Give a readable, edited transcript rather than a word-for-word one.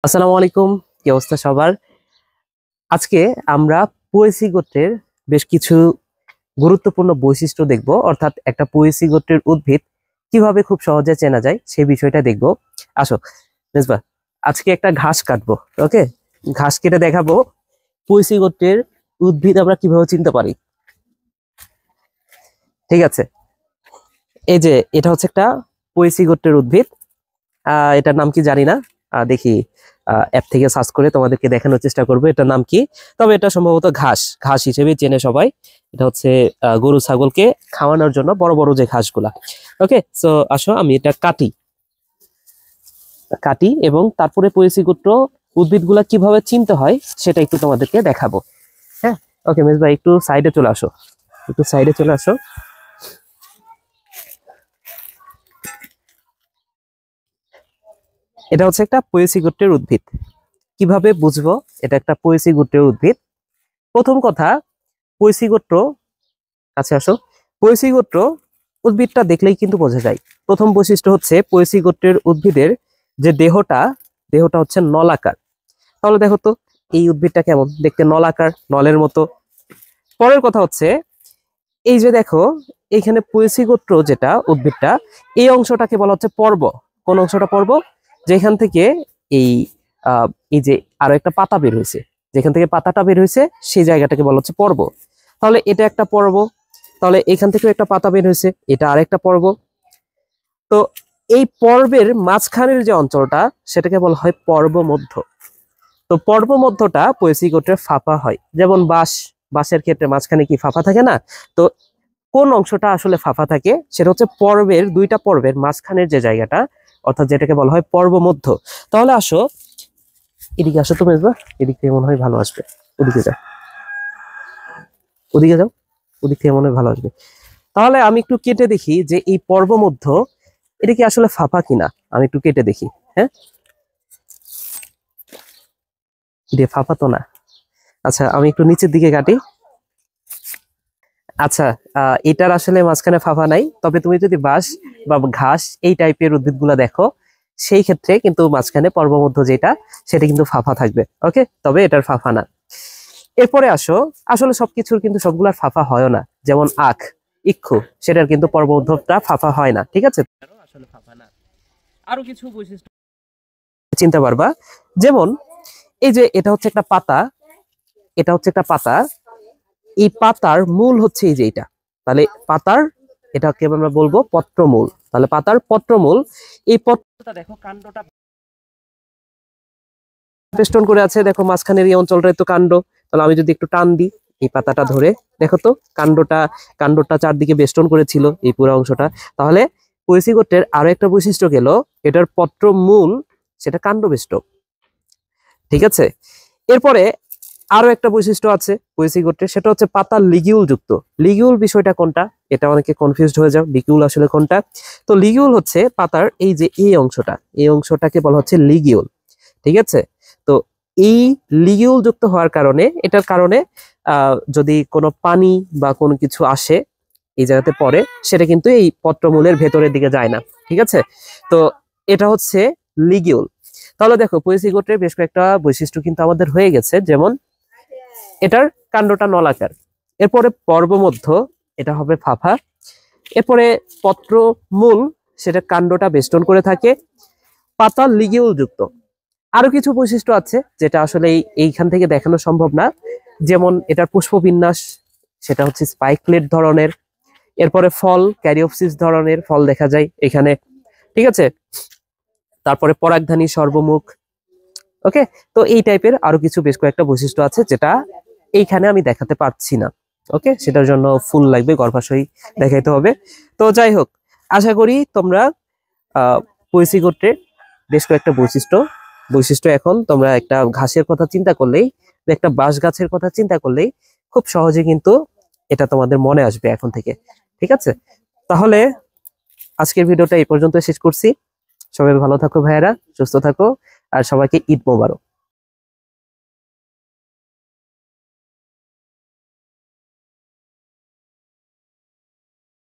আসসালামু আলাইকুম। কি অবস্থা সবার? আজকে আমরা পোয়েসি গোত্রের বেশ কিছু গুরুত্বপূর্ণ বৈশিষ্ট্য দেখব, অর্থাৎ একটা পোয়েসি গোত্রের উদ্ভিদ কিভাবে খুব সহজে চেনা যায় সেই বিষয়টা দেখব। আসো মেজবা, আজকে একটা ঘাস কাটবো। ওকে, ঘাস কেটে দেখাবো পোয়েসি গোত্রের উদ্ভিদ আমরা কিভাবে চিনতে পারি। ঠিক আছে, এই যে এটা হচ্ছে একটা পোয়েসি গোত্রের উদ্ভিদ। এটার নাম কি জানি না, দেখি অ্যাপ থেকে সার্চ করে তোমাদেরকে দেখানোর চেষ্টা করবো এটার নাম কি। তবে এটা সম্ভবত ঘাস ঘাস হিসেবে চেনে সবাই। এটা হচ্ছে গরু ছাগলকে খাওয়ানোর জন্য বড় বড় যে ঘাসগুলা। ওকে, সো আসো আমি এটা কাটি কাটি এবং তারপরে পরিচি গোত্র উদ্ভিদগুলা কিভাবে চিনতে হয় সেটা একটু তোমাদেরকে দেখাবো। হ্যাঁ, ওকে মেজ ভাই, একটু সাইডে চলে আসো, একটু সাইডে চলে আসো। এটা হচ্ছে একটা পোয়েসি গোত্রের উদ্ভিদ। কিভাবে বুঝবো এটা একটা পোয়েসি গোত্রের উদ্ভিদ? প্রথম কথা, পোয়েসি গোত্র, কাছে আসো। পোয়েসি গোত্র উদ্ভিদটা দেখলেই কিন্তু বোঝা যায়। প্রথম বৈশিষ্ট্য হচ্ছে পোয়েসি গোত্রের উদ্ভিদের যে দেহটা, দেহটা হচ্ছে নলাকার। তাহলে দেখো তো এই উদ্ভিদটা কেমন দেখতে, নলাকার, নলের মতো। পরের কথা হচ্ছে এই যে দেখো এইখানে পোয়েসি গোত্র যেটা উদ্ভিদটা, এই অংশটাকে বলা হচ্ছে পর্ব। কোন অংশটা পর্ব? যেখান থেকে এই এই যে আরো একটা পাতা বের হয়েছে, যেখান থেকে পাতাটা বের হয়েছে সেই জায়গাটাকে বলা হচ্ছে পর্ব। তাহলে এটা একটা পর্ব। তাহলে এখান থেকেও একটা পাতা বের হয়েছে, এটা আরেকটা পর্ব। তো এই পর্বের মাঝখানের যে অঞ্চলটা সেটাকে বলা হয় পর্ব মধ্য। তো পর্ব মধ্যটা পোয়েসি গোত্রের ফাঁপা হয়। যেমন বাঁশের ক্ষেত্রে মাঝখানে কি ফাঁপা থাকে না? তো কোন অংশটা আসলে ফাঁপা থাকে সেটা হচ্ছে পর্বের, দুইটা পর্বের মাঝখানের যে জায়গাটা, অর্থাৎ যেটাকে বলা হয় পর্ব মধ্য। তাহলে আসো এদিকে আসো, তুমি আসবা, এদিক থেকে মনে হয় ভালো আসবে। ওদিকে যাও, ওদিকে যাও, ওদিক থেকে মনে হয় ভালো আসবে। তাহলে আমি একটু কেটে দেখি যে এই পর্ব মধ্য এটা কি আসলে ফাঁপা কিনা। আমি একটু কেটে দেখি। হ্যাঁ, এটা ফাঁপা তো না। আচ্ছা, আমি একটু নিচের দিকে কাটি। আচ্ছা, এটার আসলে মাঝখানে ফাঁপা নাই। তবে তুমি যদি বাঁশ বা ঘাস এই টাইপের উদ্ভিদগুলো দেখো, সেই ক্ষেত্রে কিন্তু মাঝখানে পর্বমধ্য যেটা সেটা কিন্তু ফাঁপা থাকবে। ওকে, তবে এটার ফাঁপা না। এরপরে আসো, আসলে সবকিছুর কিন্তু সবগুলার ফাঁপা হয় না। যেমন আখ, ইক্ষু, সেটার কিন্তু পর্বমধ্যটা ফাঁপা হয় না। ঠিক আছে, আসলে ফাঁপা না। আরো কিছু বৈশিষ্ট্য চিনতে পারবা। যেমন এই যে এটা হচ্ছে একটা পাতা, এটা হচ্ছে একটা পাতা। এই পাতার মূল হচ্ছে এই যে এটা। তাহলে পাতার, এটাকে আমরা বলবো পত্রমূল। তাহলে পাতার পত্রমূল, এই পত্রটা দেখো কাণ্ডটা বেষ্টন করে আছে। দেখো মাঝখানের এই অঞ্চলটা তো কাণ্ড। তাহলে আমি যদি একটু টান দিই এই পাতাটা ধরে, দেখো তো কাণ্ডটা, কাণ্ডটা চারদিকে বেষ্টন করেছিল এই পুরো অংশটা। তাহলে পোয়েসি গোত্রের আরো একটা বৈশিষ্ট্য গেল, এটার পত্রমূল সেটা কাণ্ডবেষ্টক। ঠিক আছে, এরপরে আরো একটা বৈশিষ্ট্য আছে পোয়েসি গোত্রের, সেটা হচ্ছে পাতা লিগিউল যুক্ত। লিগিউল বিষয়টা কোনটা, এটা অনেকে কনফিউজড হয়ে যাও, লিগিউল আসলে কোনটা। তো লিগিউল হচ্ছে পাতার এই যে এই অংশটা, এই অংশটাকে বলা হচ্ছে লিগিউল। ঠিক আছে, তো এই লিগিউল যুক্ত হওয়ার কারণে, এটার কারণে যদি কোনো পানি বা কোনো কিছু আসে এই জায়গাতে পড়ে, সেটা কিন্তু এই পত্রমূলের ভেতরের দিকে যায় না। ঠিক আছে, তো এটা হচ্ছে লিগিউল। তাহলে দেখো পোয়েসি গোত্রের বেশ কয়েকটা বৈশিষ্ট্য কিন্তু আমাদের হয়ে গেছে। যেমন এটার কাণ্ডটা নলাকার, এরপরে পর্বমধ্য, এটা হবে ফাঁপা, এরপরে পত্র মূল, সেটা কাণ্ডটা বেষ্টন করে থাকে, পাতা লিগিউল যুক্ত। আরো কিছু বৈশিষ্ট্য আছে যেটা আসলে এইখান থেকে দেখানো সম্ভব না। যেমন এটার পুষ্পবিন্যাস, সেটা হচ্ছে স্পাইকলেট ধরনের। এরপরে ফল ক্যারিওপসিস ধরনের ফল দেখা যায় এখানে। ঠিক আছে, তারপরে পরাগধানী সর্বমুখ। ওকে, তো এই টাইপের আরো কিছু বেশ কয়েকটা বৈশিষ্ট্য আছে যেটা এইখানে আমি দেখাতে পারছি না। ওকে, সেটার জন্য ফুল লাগবে, গর্ভাশয় দেখাইতে হবে। তো যাই হোক, আশা করি তোমরা পোয়েসি গোত্রের বেশ কয়েকটা বৈশিষ্ট্য বৈশিষ্ট্য এখন তোমরা একটা ঘাসের কথা চিন্তা করলেই, একটা বাঁশ গাছের কথা চিন্তা করলেই খুব সহজে কিন্তু এটা তোমাদের মনে আসবে এখন থেকে। ঠিক আছে, তাহলে আজকের ভিডিওটা এই পর্যন্ত শেষ করছি। সবাই ভালো থাকো ভাইয়েরা, সুস্থ থাকো, আর সবাইকে ঈদ মোবারক।